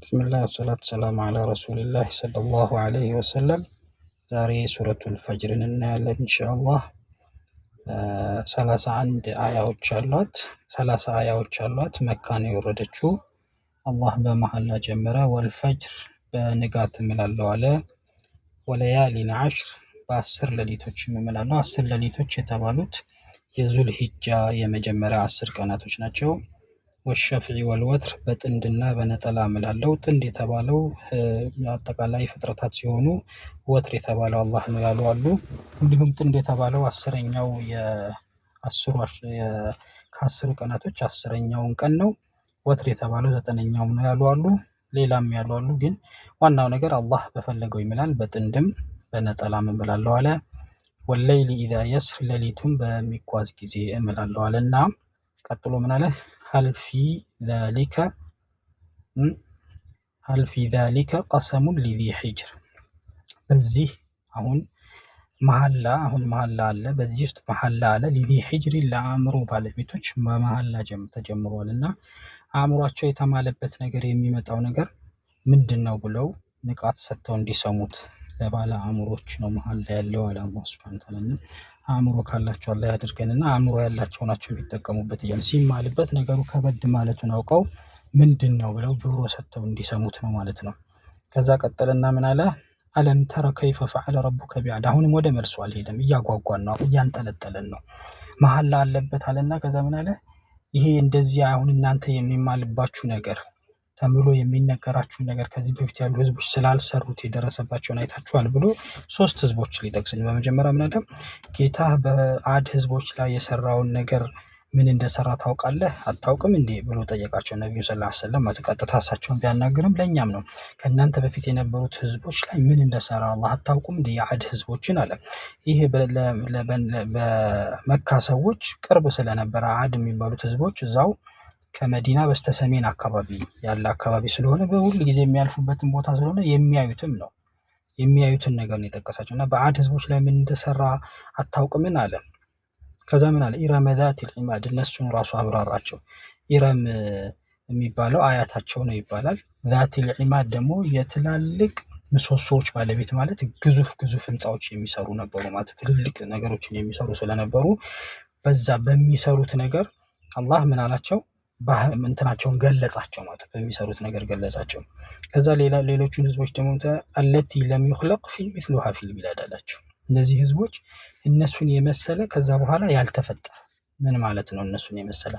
ብስሚላህ ወሰላቱ ሰላም አላ ረሱሊላህ ሰለላሁ ዐለይሂ ወሰለም። ዛሬ ሱረቱል ፈጅርን እናያለን ኢንሻአላህ። 31 አያዎች አሏት። መካ ነው የወረደችው። አላህ በመሐላ ጀመረ። ወልፈጅር በንጋት እምላለሁ አለ። ወለያሊን ዐሽር በ10 ሌሊቶች እምላለሁ። 10 ሌሊቶች የተባሉት የዙል ሂጃ የመጀመሪያ 10 ቀናቶች ናቸው። ወሸፍዒ ወልወትር በጥንድና በነጠላ እምላለሁ። ጥንድ የተባለው አጠቃላይ ፍጥረታት ሲሆኑ ወትር የተባለው አላህ ነው ያሉ አሉ። እንዲሁም ጥንድ የተባለው ከ10 ቀናቶች 10ኛውን ቀን ነው። ወትር የተባለው 9ኛው ነው ያሉ አሉ። ሌላም ያሉ አሉ። ግን ዋናው ነገር አላህ በፈለገው ይምላል። በጥንድም በነጠላም እምላለሁ አለ። ወለይሊ ኢዛ የስር ሌሊቱን በሚጓዝ ጊዜ እምላለሁ አለና ቀጥሎ ምን አለ? ሀል ፊ ዛሊከ ቀሰሙን ሊዚ ሒጅር። በዚህ አሁን መሐላ አለ። በዚህ ውስጥ መሐላ አለ። ሊዚ ሒጅር ለአእምሮ ባለቤቶች በመሐላ ተጀምሯል እና አእምሯቸው የተማለበት ነገር የሚመጣው ነገር ምንድን ነው ብለው ንቃት ሰጥተው እንዲሰሙት ለባለ አእምሮች ነው መሐላ ያለው አለ አላህ ሱብሓነሁ ወተዓላ። አእምሮ ካላቸው አላህ ያድርገንና አእምሮ ያላቸው ናቸው የሚጠቀሙበት እያለ ሲማልበት ነገሩ ከበድ ማለቱን አውቀው ምንድን ነው ብለው ጆሮ ሰጥተው እንዲሰሙት ነው ማለት ነው። ከዛ ቀጠለና ምን አለ? አለም ተረ ከይፈ ፈዐለ ረቡከ ቢዐድ። አሁንም ወደ መልሱ አልሄደም። እያጓጓን ነው፣ እያንጠለጠለን ነው። መሐላ አለበት አለና ከዛ ምን አለ? ይሄ እንደዚህ አሁን እናንተ የሚማልባችሁ ነገር ተምሎ የሚነገራችሁ ነገር ከዚህ በፊት ያሉ ህዝቦች ስላልሰሩት የደረሰባቸውን አይታችኋል ብሎ 3 ህዝቦች ሊጠቅስልን። በመጀመሪያ ምን አለ? ጌታ በአድ ህዝቦች ላይ የሰራውን ነገር ምን እንደሰራ ታውቃለህ አታውቅም እንዴ ብሎ ጠየቃቸው። ነብዩ ሰለላሁ ዐለይሂ ወሰለም ቀጥታ እሳቸውን ቢያናግርም ለእኛም ነው። ከእናንተ በፊት የነበሩት ህዝቦች ላይ ምን እንደሰራ አላህ አታውቁም እንዴ? የአድ ህዝቦችን አለ። ይህ በመካ ሰዎች ቅርብ ስለነበረ አድ የሚባሉት ህዝቦች እዛው ከመዲና በስተሰሜን አካባቢ ያለ አካባቢ ስለሆነ በሁሉ ጊዜ የሚያልፉበትን ቦታ ስለሆነ የሚያዩትን ነገር ነው የጠቀሳቸው እና በአድ ህዝቦች ላይ ምን እንደሰራ አታውቅምን አለ። ከዛ ምን አለ? ኢረመ ዛቲል ዒማድ። እነሱን ራሱ አብራራቸው። ኢረም የሚባለው አያታቸው ነው ይባላል። ዛቲል ዒማድ ደግሞ የትላልቅ ምሰሶዎች ባለቤት ማለት ግዙፍ ህንፃዎች የሚሰሩ ነበሩ ማለት ትልልቅ ነገሮችን የሚሰሩ ስለነበሩ በዛ በሚሰሩት ነገር አላህ ምን አላቸው? እንትናቸውን ገለጻቸው ማለት በሚሰሩት ነገር ገለጻቸው። ከዛ ሌሎቹን ህዝቦች ደግሞ አለቲ ለም ይኽለቅ ሚስሉሃ ፊል ቢላድ አላቸው። እነዚህ ህዝቦች እነሱን የመሰለ ከዛ በኋላ ያልተፈጠረ። ምን ማለት ነው? እነሱን የመሰለ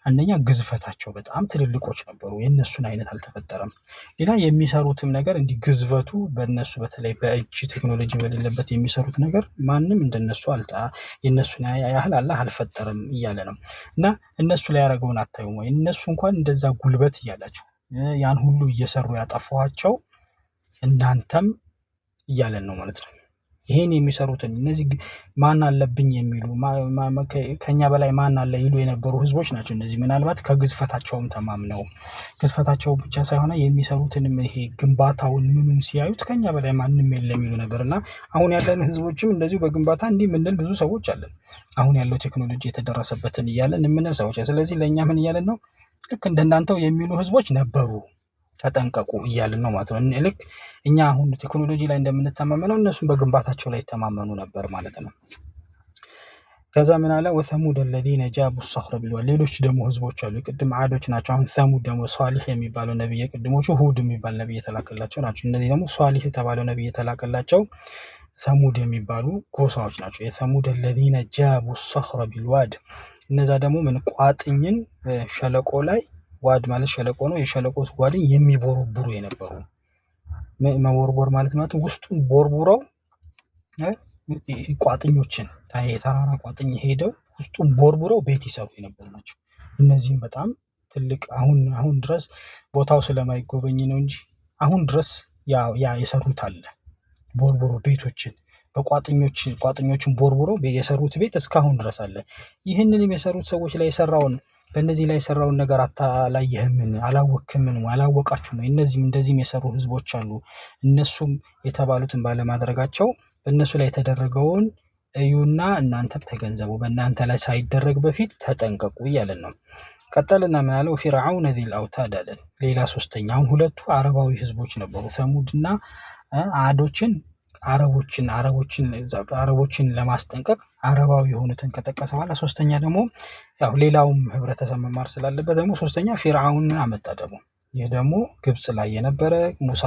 አንደኛ ግዝፈታቸው በጣም ትልልቆች ነበሩ። የእነሱን አይነት አልተፈጠረም። ሌላ የሚሰሩትም ነገር እንዲህ ግዝፈቱ በእነሱ በተለይ በእጅ ቴክኖሎጂ በሌለበት የሚሰሩት ነገር ማንም እንደነሱ የእነሱን ያህል አላህ አልፈጠረም እያለ ነው። እና እነሱ ላይ ያደረገውን አታዩም ወይ? እነሱ እንኳን እንደዛ ጉልበት እያላቸው ያን ሁሉ እየሰሩ ያጠፋኋቸው እናንተም እያለን ነው ማለት ነው። ይሄን የሚሰሩትን እነዚህ ማን አለብኝ የሚሉ ከኛ በላይ ማን አለ ይሉ የነበሩ ህዝቦች ናቸው። እነዚህ ምናልባት ከግዝፈታቸውም ተማምነው ግዝፈታቸው ብቻ ሳይሆን የሚሰሩትንም ይሄ ግንባታውን ምኑን ሲያዩት ከኛ በላይ ማንም የለም ይሉ ነበርና አሁን ያለን ህዝቦችም እንደዚሁ በግንባታ እንዲህ የምንል ብዙ ሰዎች አለን። አሁን ያለው ቴክኖሎጂ የተደረሰበትን እያለን የምንል ሰዎች። ስለዚህ ለእኛ ምን እያለን ነው? ልክ እንደናንተው የሚሉ ህዝቦች ነበሩ ተጠንቀቁ እያልን ነው ማለት ነው። ልክ እኛ አሁን ቴክኖሎጂ ላይ እንደምንተማመነው እነሱም በግንባታቸው ላይ ተማመኑ ነበር ማለት ነው። ከዛ ምን አለ? ወሰሙድ الذين جابوا الصخر بالواد። ሌሎች ደግሞ ህዝቦች አሉ። ቅድም አዶች ናቸው። አሁን ሰሙድ ደግሞ ሷሊህ የሚባለው ነብይ፣ ቅድሞቹ ሁድ የሚባል ነብይ የተላከላቸው ናቸው። እነዚህ ደግሞ ሷሊህ የተባለው ነብይ የተላከላቸው ሰሙድ የሚባሉ ጎሳዎች ናቸው። የሰሙድ الذين جابوا الصخر بالواد። እነዛ ደግሞ ምን ቋጥኝን ሸለቆ ላይ፣ ዋድ ማለት ሸለቆ ነው። የሸለቆ ጓድኝ የሚቦረቡሩ የነበሩ መቦርቦር ማለት ውስጡን ቦርቡረው ቋጥኞችን የተራራ ቋጥኝ ሄደው ውስጡን ቦርቡረው ቤት ይሰሩ የነበሩ ናቸው። እነዚህም በጣም ትልቅ አሁን ድረስ ቦታው ስለማይጎበኝ ነው እንጂ አሁን ድረስ ያ የሰሩት አለ። ቦርቡሮ ቤቶችን ቋጥኞችን ቦርቡረው የሰሩት ቤት እስካሁን ድረስ አለ። ይህንንም የሰሩት ሰዎች ላይ በእነዚህ ላይ የሰራውን ነገር አላየህምን? አላወክምን? አላወቃችሁ ነው። እንደዚህም የሰሩ ህዝቦች አሉ። እነሱም የተባሉትን ባለማድረጋቸው በእነሱ ላይ የተደረገውን እዩና እናንተም ተገንዘቡ፣ በእናንተ ላይ ሳይደረግ በፊት ተጠንቀቁ እያለን ነው። ቀጠልና ምን አለው? ፊርዓውን ዚል አውታድ አለን። ሌላ ሶስተኛ፣ አሁን ሁለቱ አረባዊ ህዝቦች ነበሩ፣ ሰሙድና አዶችን አረቦችን ለማስጠንቀቅ አረባዊ የሆኑትን ከጠቀሰ በኋላ ሶስተኛ ደግሞ ያው ሌላውም ህብረተሰብ መማር ስላለበት ደግሞ ሶስተኛ ፊርዓውንን አመጣ ደግሞ። ይህ ደግሞ ግብጽ ላይ የነበረ ሙሳ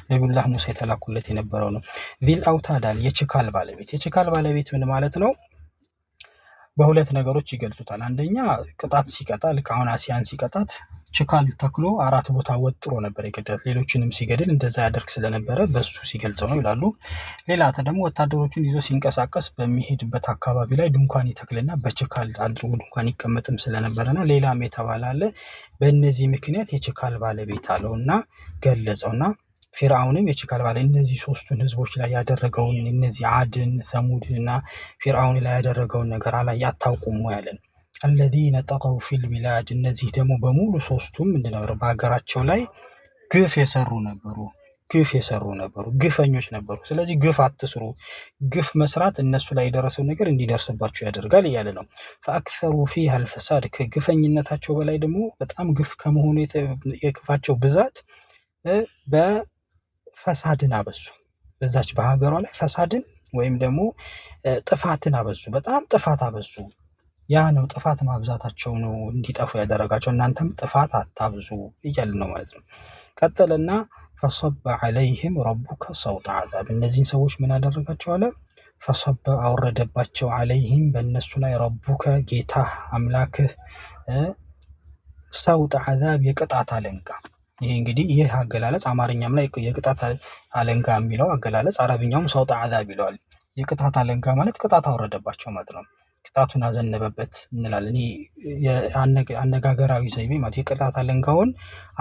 ነቢዩላህ ሙሳ የተላኩለት የነበረው ነው። ዚል አውታድ አለ፣ የችካል ባለቤት። የችካል ባለቤት ምን ማለት ነው? በሁለት ነገሮች ይገልጹታል። አንደኛ ቅጣት ሲቀጣ፣ ልክ አሁን አሲያን ሲቀጣት ችካል ተክሎ 4 ቦታ ወጥሮ ነበር የገደላት። ሌሎችንም ሲገድል እንደዛ ያደርግ ስለነበረ በሱ ሲገልጸው ነው ይላሉ። ሌላ ደግሞ ወታደሮቹን ይዞ ሲንቀሳቀስ በሚሄድበት አካባቢ ላይ ድንኳን ይተክልና በችካል አድርጎ ድንኳን ይቀመጥም ስለነበረና ሌላም የተባለ አለ። በእነዚህ ምክንያት የችካል ባለቤት አለውና ገለጸውና ፊርዓውንም የችካል ባለቤት እነዚህ ሶስቱን ህዝቦች ላይ ያደረገውን እነዚህ አድን፣ ሰሙድን እና ፊርዓውን ላይ ያደረገውን ነገር አላ ያታውቁም ያለን አለዚነ ጠገው ፊል ቢላድ፣ እነዚህ ደግሞ በሙሉ ሶስቱም ምንድነው በሀገራቸው ላይ ግፍ የሰሩ ነበሩ፣ ግፈኞች ነበሩ። ስለዚህ ግፍ አትስሩ፣ ግፍ መስራት እነሱ ላይ የደረሰው ነገር እንዲደርስባቸው ያደርጋል እያለ ነው። ፈአክሰሩ ፊሃ አልፈሳድ፣ ከግፈኝነታቸው በላይ ደግሞ በጣም ግፍ ከመሆኑ የግፋቸው ብዛት በፈሳድን አበዙ። በዛች በሀገሯ ላይ ፈሳድን ወይም ደግሞ ጥፋትን አበዙ፣ በጣም ጥፋት አበዙ። ያ ነው ጥፋት ማብዛታቸው ነው እንዲጠፉ ያደረጋቸው። እናንተም ጥፋት አታብዙ እያለ ነው ማለት ነው። ቀጠለና ፈሰበ ዐለይህም ረቡከ ሰውጠ ዐዛብ፣ እነዚህን ሰዎች ምን አደረጋቸው አለ? ፈሰበ አወረደባቸው፣ ዐለይህም በእነሱ ላይ ረቡከ ጌታህ አምላክህ ሰውጠ ዐዛብ የቅጣት አለንጋ። ይሄ እንግዲህ ይህ አገላለጽ አማርኛም ላይ የቅጣት አለንጋ የሚለው አገላለጽ አረብኛውም ሰውጠ ዐዛብ ይለዋል። የቅጣት አለንጋ ማለት ቅጣት አወረደባቸው ማለት ነው። ቅጣቱን አዘነበበት እንላለን። አነጋገራዊ ዘይቤ ማለት የቅጣት አለንጋውን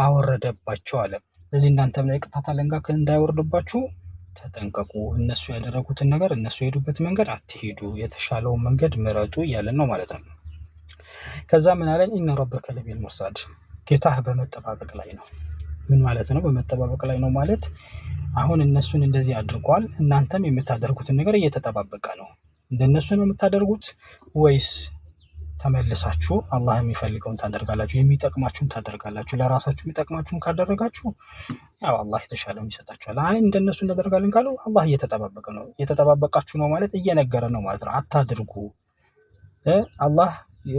አወረደባቸው አለ። ስለዚህ እናንተም ላይ የቅጣት አለንጋ እንዳይወርድባችሁ ተጠንቀቁ፣ እነሱ ያደረጉትን ነገር እነሱ የሄዱበት መንገድ አትሄዱ፣ የተሻለውን መንገድ ምረጡ እያለን ነው ማለት ነው። ከዛ ምን አለን? ኢነ ረበከ ለቢል ሙርሳድ፣ ጌታህ በመጠባበቅ ላይ ነው። ምን ማለት ነው? በመጠባበቅ ላይ ነው ማለት አሁን እነሱን እንደዚህ አድርጓል፣ እናንተም የምታደርጉትን ነገር እየተጠባበቀ ነው። እንደነሱ ነው የምታደርጉት ወይስ ተመልሳችሁ አላህ የሚፈልገውን ታደርጋላችሁ፣ የሚጠቅማችሁን ታደርጋላችሁ? ለራሳችሁ የሚጠቅማችሁን ካደረጋችሁ ያው አላህ የተሻለውን ይሰጣችኋል። አይ እንደነሱ እናደርጋለን ካለው አላህ እየተጠባበቀ ነው። እየተጠባበቃችሁ ነው ማለት እየነገረ ነው ማለት ነው። አታድርጉ፣ አላህ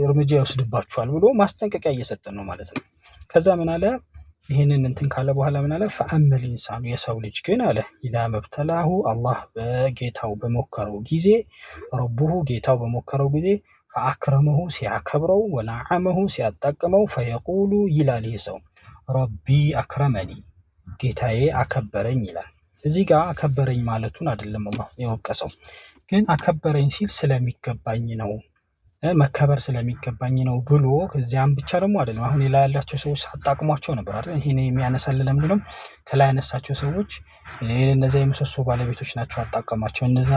እርምጃ ይወስድባችኋል ብሎ ማስጠንቀቂያ እየሰጠን ነው ማለት ነው። ከዛ ምን አለ? ይህንን እንትን ካለ በኋላ ምን አለ? ፈአመል ኢንሳኑ፣ የሰው ልጅ ግን አለ ኢዛ መብተላሁ፣ አላህ በጌታው በሞከረው ጊዜ፣ ረቡሁ ጌታው በሞከረው ጊዜ፣ ፈአክረመሁ ሲያከብረው፣ ወነዓመሁ ሲያጣቅመው፣ ፈየቁሉ ይላል ይህ ሰው ረቢ አክረመኒ፣ ጌታዬ አከበረኝ ይላል። እዚህ ጋር አከበረኝ ማለቱን አይደለም አላህ የወቀሰው፣ ግን አከበረኝ ሲል ስለሚገባኝ ነው፣ መከበር ስለሚገባኝ ነው ብሎ ከዚያም ብቻ ደግሞ አይደለም። አሁን ላይ ያላቸው ሰዎች አጣቅሟቸው ነበር አይደል? ይሄን የሚያነሳልን ለምንድን ነው? ከላይ ያነሳቸው ሰዎች እነዚያ የምሰሶ ባለቤቶች ናቸው አጣቀማቸው። እነዛ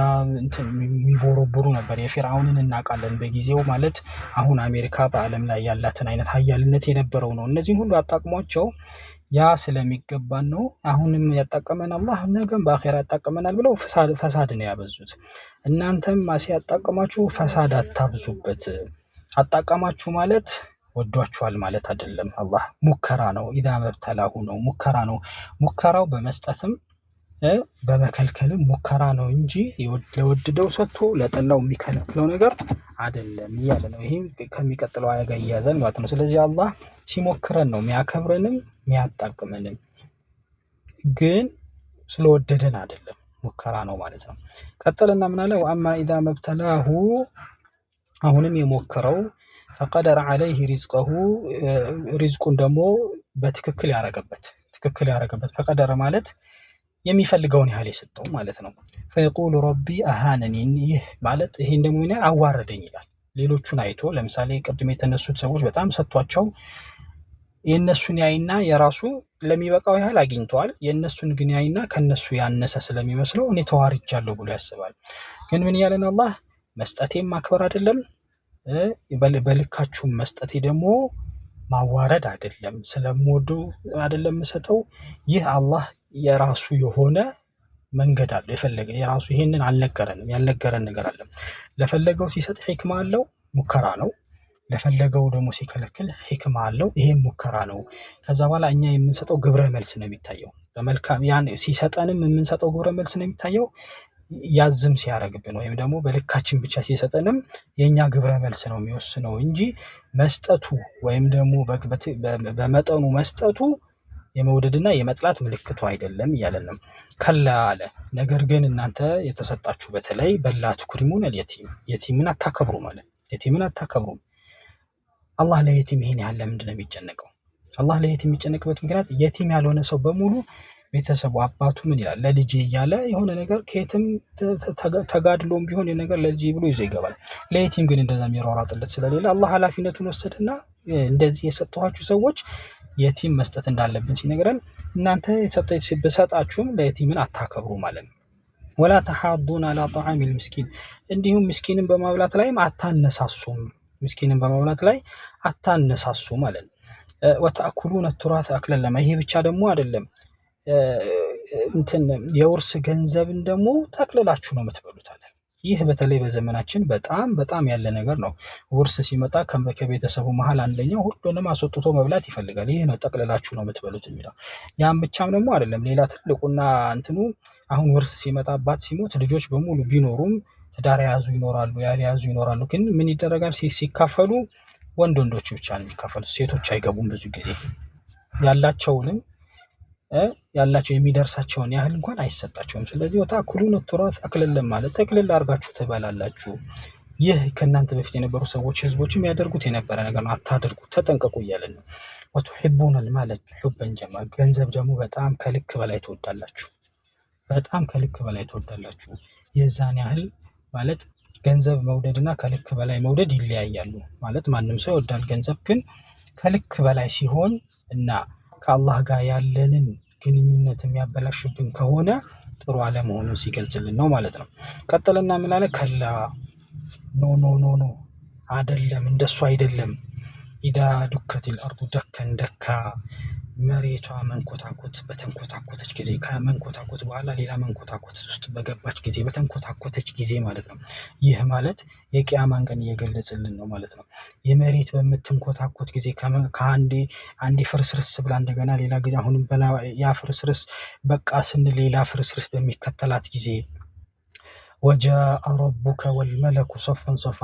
የሚቦረቡሩ ነበር። የፊርዓውንን እናውቃለን በጊዜው ማለት አሁን አሜሪካ በዓለም ላይ ያላትን አይነት ሀያልነት የነበረው ነው። እነዚህን ሁሉ አጣቅሟቸው ያ ስለሚገባን ነው። አሁንም ያጣቀመን አላህ ነገም በአኼራ ያጣቀመናል ብለው ፈሳድ ነው ያበዙት። እናንተም ሲያጣቀማችሁ ፈሳድ አታብዙበት። አጣቀማችሁ ማለት ወዷችኋል ማለት አይደለም። አላህ ሙከራ ነው። ኢዛ መብተላሁ ነው፣ ሙከራ ነው። ሙከራው በመስጠትም በመከልከልም ሙከራ ነው እንጂ ለወደደው ሰጥቶ ለጠላው የሚከለክለው ነገር አይደለም እያለ ነው። ይህም ከሚቀጥለው አያ ጋር እያያዛል ማለት ነው። ስለዚህ አላህ ሲሞክረን ነው የሚያከብረንም የሚያጣቅመንም፣ ግን ስለወደደን አይደለም፣ ሙከራ ነው ማለት ነው። ቀጠለና ምን አለ? ወአማ ኢዛ መብተላሁ፣ አሁንም የሞከረው ፈቀደረ ዐለይሂ ሪዝቀሁ፣ ሪዝቁን ደግሞ በትክክል ያረገበት ፈቀደረ ማለት የሚፈልገውን ያህል የሰጠው ማለት ነው። ፈየቁሉ ረቢ አሃነኒ፣ ይህ ማለት ይሄን ደግሞ ምን አዋረደኝ ይላል። ሌሎቹን አይቶ ለምሳሌ ቅድም የተነሱት ሰዎች በጣም ሰጥቷቸው የእነሱን ያይና የራሱ ለሚበቃው ያህል አግኝተዋል። የእነሱን ግን ያይና ከነሱ ያነሰ ስለሚመስለው እኔ ተዋርጃለሁ ብሎ ያስባል። ግን ምን ያለን አላህ መስጠቴም ማክበር አይደለም፣ በልካችሁም መስጠቴ ደግሞ ማዋረድ አይደለም፣ ስለምወዱ አይደለም የምሰጠው። ይህ አላህ የራሱ የሆነ መንገድ አለው። የፈለገ የራሱ ይሄንን አልነገረንም። ያልነገረን ነገር አለ። ለፈለገው ሲሰጥ ሂክማ አለው፣ ሙከራ ነው። ለፈለገው ደግሞ ሲከለክል ሂክማ አለው፣ ይሄም ሙከራ ነው። ከዛ በኋላ እኛ የምንሰጠው ግብረ መልስ ነው የሚታየው። በመልካም ያን ሲሰጠንም የምንሰጠው ግብረ መልስ ነው የሚታየው። ያዝም ሲያደርግብን ወይም ደግሞ በልካችን ብቻ ሲሰጠንም የኛ ግብረ መልስ ነው የሚወስነው እንጂ መስጠቱ ወይም ደግሞ በመጠኑ መስጠቱ የመውደድና የመጥላት ምልክቱ አይደለም እያለን ነው። ከላ አለ ነገር ግን እናንተ የተሰጣችሁ በተለይ በላ ትኩሪሙን አልየቲም የቲምን አታከብሩ ማለት የቲምን አታከብሩም። አላህ ለየቲም ይሄን ያህል ለምንድን ነው የሚጨነቀው? አላህ ለየቲም የሚጨነቅበት ምክንያት የቲም ያልሆነ ሰው በሙሉ ቤተሰቡ አባቱ ምን ይላል ለልጄ እያለ የሆነ ነገር ከየትም ተጋድሎም ቢሆን የነገር ለልጄ ብሎ ይዞ ይገባል። ለየቲም ግን እንደዛ የሚሯሯጥለት ስለሌለ አላህ ኃላፊነቱን ወሰደና እንደዚህ የሰጠኋችሁ ሰዎች የቲም መስጠት እንዳለብን ሲነግረን እናንተ በሰጣችሁም ለየቲምን አታከብሩ ማለት ነው። ወላ ተሐዱን አላ ጣዓሚል ምስኪን እንዲሁም ምስኪንን በማብላት ላይም አታነሳሱም። ምስኪንን በማብላት ላይ አታነሳሱ ማለት ነው። ወተአኩሉነ ቱራተ አክለን ለማ ይሄ ብቻ ደግሞ አይደለም። የውርስ ገንዘብን ደግሞ ጠቅልላችሁ ነው የምትበሉት አለ። ይህ በተለይ በዘመናችን በጣም ያለ ነገር ነው። ውርስ ሲመጣ ከቤተሰቡ መሀል አንደኛው ሁሉንም አስወጥቶ መብላት ይፈልጋል። ይህ ነው ጠቅልላችሁ ነው የምትበሉት የሚለው። ያም ብቻም ደግሞ አይደለም። ሌላ ትልቁና አሁን ውርስ ሲመጣ አባት ሲሞት ልጆች በሙሉ ቢኖሩም ትዳር የያዙ ይኖራሉ፣ ያልያዙ ይኖራሉ። ግን ምን ይደረጋል? ሲካፈሉ ወንዶች ብቻ ነው የሚካፈሉት። ሴቶች አይገቡም። ብዙ ጊዜ ያላቸው የሚደርሳቸውን ያህል እንኳን አይሰጣቸውም። ስለዚህ ወተአኩሉነ ቱራተ አክለን ማለት ጠቅልል አድርጋችሁ ትበላላችሁ። ይህ ከእናንተ በፊት የነበሩ ሰዎች ህዝቦችም ያደርጉት የነበረ ነገር ነው። አታድርጉ፣ ተጠንቀቁ እያለን ነው። ወቱሒቡነል ማለ ሑበን ጀማ ገንዘብ ደግሞ በጣም ከልክ በላይ ትወዳላችሁ። በጣም ከልክ በላይ ትወዳላችሁ። የዛን ያህል ማለት ገንዘብ መውደድና ከልክ በላይ መውደድ ይለያያሉ። ማለት ማንም ሰው ይወዳል ገንዘብ፣ ግን ከልክ በላይ ሲሆን እና ከአላህ ጋር ያለንን ግንኙነት የሚያበላሽብን ከሆነ ጥሩ አለመሆኑን ሲገልጽልን ነው ማለት ነው። ቀጥልና ምን አለ? ከላ ኖ አይደለም፣ እንደሱ አይደለም። ኢዳ ዱከቲል አርዱ ደከን ደካ መሬቷ መንኮታኮት በተንኮታኮተች ጊዜ ከመንኮታኮት በኋላ ሌላ መንኮታኮት ውስጥ በገባች ጊዜ በተንኮታኮተች ጊዜ ማለት ነው። ይህ ማለት የቂያማን ቀን እየገለጽልን ነው ማለት ነው። የመሬት በምትንኮታኮት ጊዜ አንዴ ፍርስርስ ብላ እንደገና ሌላ ጊዜ አሁንም ያ ፍርስርስ በቃ ስንል ሌላ ፍርስርስ በሚከተላት ጊዜ ወጃአ ረቡከ ወልመለኩ ሰፈን ሰፋ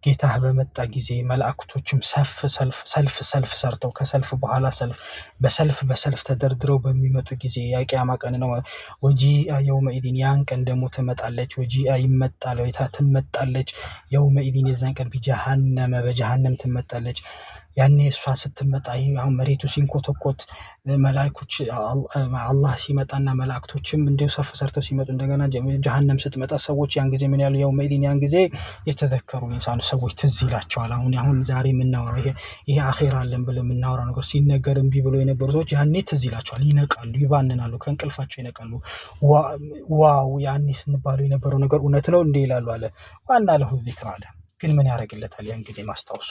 ጌታህ በመጣ ጊዜ መላእክቶችም ሰልፍ ሰርተው ከሰልፍ በኋላ በሰልፍ ተደርድረው በሚመጡ ጊዜ የቂያማ ቀን ነው። ወጂአ የውመኢዲን ያን ቀን ደግሞ ትመጣለች። ወጂአ ይመጣል፣ ወይታ ትመጣለች። የውመኢዲን የዛን ቀን በጀሃነም ትመጣለች። ያኔ እሷ ስትመጣ አሁን መሬቱ ሲንኮተኮት መላእክቶች አላህ ሲመጣና መላእክቶችም እንዲሁ ሰልፍ ሰርተው ሲመጡ እንደገና ጀሃነም ስትመጣ ሰዎች ያን ጊዜ ምን ያሉ የውመኢዲን ያን ጊዜ የተዘከሩ ኢንሳኑ ሰዎች ትዝ ይላቸዋል። አሁን ዛሬ የምናወራው ይሄ አኺራ አለን ብለን የምናወራው ነገር ሲነገር እምቢ ብሎ የነበሩ ሰዎች ያኔ ትዝ ይላቸዋል፣ ይነቃሉ፣ ይባንናሉ፣ ከእንቅልፋቸው ይነቃሉ። ዋው ያኔ ስንባለው የነበረው ነገር እውነት ነው እንዴ ይላሉ አለ። ዋና ለሁ ዚክር አለ። ግን ምን ያደርግለታል? ያን ጊዜ ማስታወሱ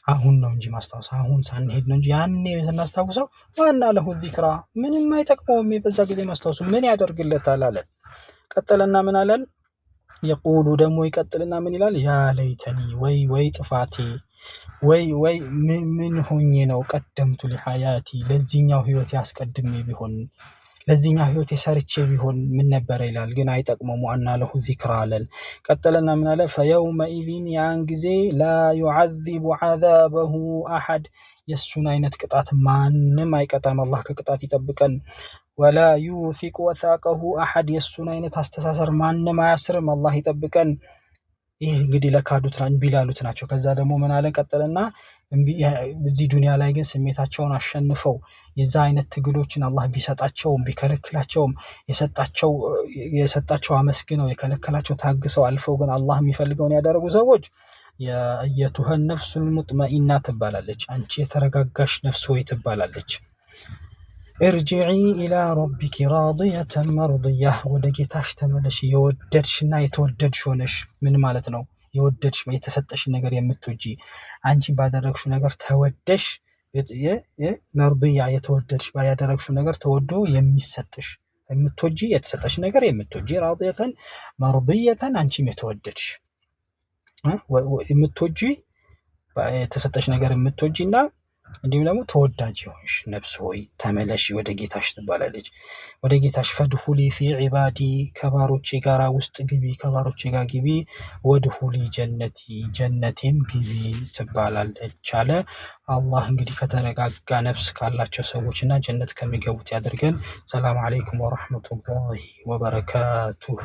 አሁን ነው እንጂ ማስታወስ አሁን ሳንሄድ ነው እንጂ ያኔ ስናስታውሰው ዋና ለሁ ዚክራ ምንም አይጠቅመውም። በዛ ጊዜ ማስታወሱ ምን ያደርግለታል አለ። ቀጠለና ምን አለን? የቁሉ ደግሞ ይቀጥልና ምን ይላል? ያ ለይተኒ ወይ ጥፋቴ ወይ ምን ሆኜ ነው ቀደምቱ ሊሐያቲ ለዚህኛው ህይወት ያስቀድሜ ቢሆን ለዚህኛው ህይወት የሰርቼ ቢሆን ምን ነበረ ይላል። ግን አይጠቅመው ዋና ለሁ ዚክራ አለን። ቀጠለና ምን አለ? ፈየውመኢዚን ያን ጊዜ ላ ዩዐዚቡ ዐዛበሁ አሐድ የሱን አይነት ቅጣት ማንም አይቀጣም። አላህ ከቅጣት ይጠብቀን። ወላ ዩሲቁ ወሳቀሁ አሐድ የሱን አይነት አስተሳሰር ማንም አያስርም። አላህ ይጠብቀን። ይህ እንግዲህ ለካዱት እምቢ ላሉት ናቸው። ከዛ ደግሞ ምን አለ? ቀጠለና እዚህ ዱንያ ላይ ግን ስሜታቸውን አሸንፈው የዛ አይነት ትግሎችን አላህ ቢሰጣቸውም ቢከለክላቸውም የሰጣቸው አመስግነው የከለከላቸው ታግሰው አልፈው ግን አላህ የሚፈልገውን ያደረጉ ሰዎች የአየቱሃ ነፍሱል ሙጥመኢና ትባላለች። አንቺ የተረጋጋሽ ነፍስ ሆይ ትባላለች። እርጂዒ ኢላ ረቢኪ ራዲየተን መርዲያ ወደ ጌታሽ ተመለሽ የወደድሽና የተወደድሽ ሆነሽ። ምን ማለት ነው? የወደድሽ የተሰጠሽን ነገር የምትወጂ አንቺ ባደረግሽው ነገር ተወደሽ መርዲያ የተወደድሽ ባያደረግሽው ነገር ተወዶ የሚሰጥሽ የምትወጂ የተሰጠሽ ነገር የምትወጂ ራዲየተን መርድየተን አንቺም የተወደድሽ የምትወጂ የተሰጠሽ ነገር የምትወጂ እና እንዲሁም ደግሞ ተወዳጅ የሆንሽ ነፍስ ሆይ ተመለሺ ወደ ጌታሽ ትባላለች። ወደ ጌታሽ ፈድኹሊ ፊ ዒባዲ ከባሮቼ ጋር ውስጥ ግቢ፣ ከባሮቼ ጋር ግቢ። ወድኹሊ ጀነቲ ጀነቴም ግቢ ትባላለች አለ። አላህ እንግዲህ ከተረጋጋ ነፍስ ካላቸው ሰዎች እና ጀነት ከሚገቡት ያድርገን። ሰላም አለይኩም ወረሕመቱላሂ ወበረካቱሁ።